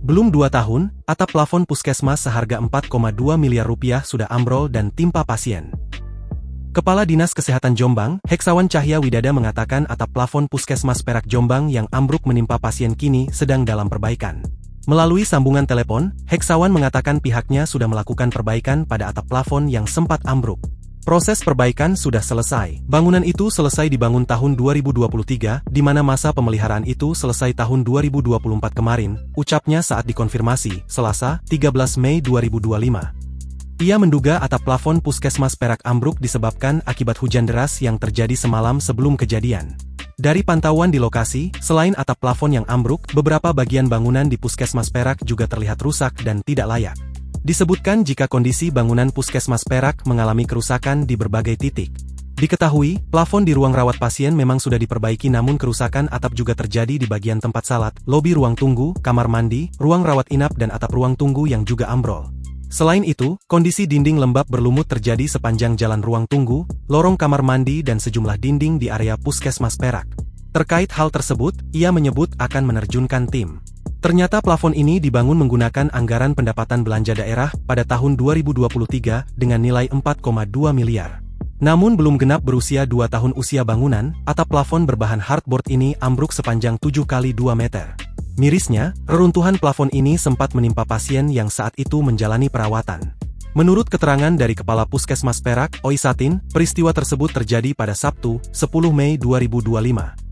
Belum 2 tahun, atap plafon puskesmas seharga 4,2 miliar rupiah sudah ambrol dan timpa pasien. Kepala Dinas Kesehatan Jombang, Heksawan Cahya Widada mengatakan atap plafon puskesmas Perak Jombang yang ambruk menimpa pasien kini sedang dalam perbaikan. Melalui sambungan telepon, Heksawan mengatakan pihaknya sudah melakukan perbaikan pada atap plafon yang sempat ambruk. Proses perbaikan sudah selesai. Bangunan itu selesai dibangun tahun 2023, di mana masa pemeliharaan itu selesai tahun 2024 kemarin, ucapnya saat dikonfirmasi, Selasa, 13 Mei 2025. Ia menduga atap plafon puskesmas Perak ambruk disebabkan akibat hujan deras yang terjadi semalam sebelum kejadian. Dari pantauan di lokasi, selain atap plafon yang ambruk, beberapa bagian bangunan di puskesmas Perak juga terlihat rusak dan tidak layak. Disebutkan jika kondisi bangunan puskesmas Perak mengalami kerusakan di berbagai titik. Diketahui, plafon di ruang rawat pasien memang sudah diperbaiki namun kerusakan atap juga terjadi di bagian tempat salat, lobi ruang tunggu, kamar mandi, ruang rawat inap dan atap ruang tunggu yang juga ambrol. Selain itu, kondisi dinding lembab berlumut terjadi sepanjang jalan ruang tunggu, lorong kamar mandi dan sejumlah dinding di area puskesmas Perak. Terkait hal tersebut, ia menyebut akan menerjunkan tim. Ternyata plafon ini dibangun menggunakan anggaran pendapatan belanja daerah pada tahun 2023 dengan nilai 4,2 miliar. Namun belum genap berusia 2 tahun usia bangunan, atap plafon berbahan hardboard ini ambruk sepanjang 7 kali 2 meter. Mirisnya, reruntuhan plafon ini sempat menimpa pasien yang saat itu menjalani perawatan. Menurut keterangan dari Kepala Puskesmas Perak, Oisatin, peristiwa tersebut terjadi pada Sabtu, 10 Mei 2025.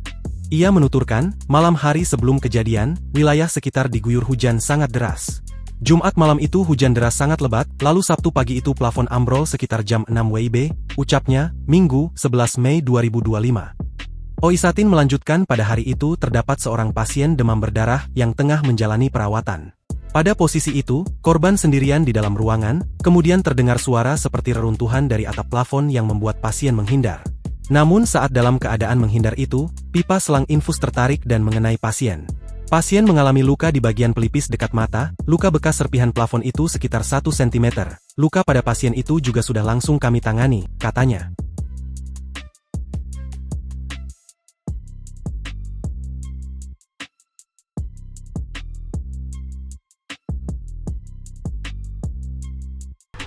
Ia menuturkan, malam hari sebelum kejadian, wilayah sekitar diguyur hujan sangat deras. Jumat malam itu hujan deras sangat lebat, lalu Sabtu pagi itu plafon ambrol sekitar jam 6 WIB, ucapnya, Minggu, 11 Mei 2025. Oisatin melanjutkan pada hari itu terdapat seorang pasien demam berdarah yang tengah menjalani perawatan. Pada posisi itu, korban sendirian di dalam ruangan, kemudian terdengar suara seperti reruntuhan dari atap plafon yang membuat pasien menghindar. Namun saat dalam keadaan menghindar itu, pipa selang infus tertarik dan mengenai pasien. Pasien mengalami luka di bagian pelipis dekat mata, luka bekas serpihan plafon itu sekitar 1 cm. Luka pada pasien itu juga sudah langsung kami tangani, katanya.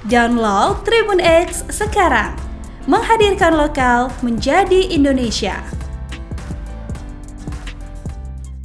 Download Tribun X sekarang, menghadirkan lokal menjadi Indonesia.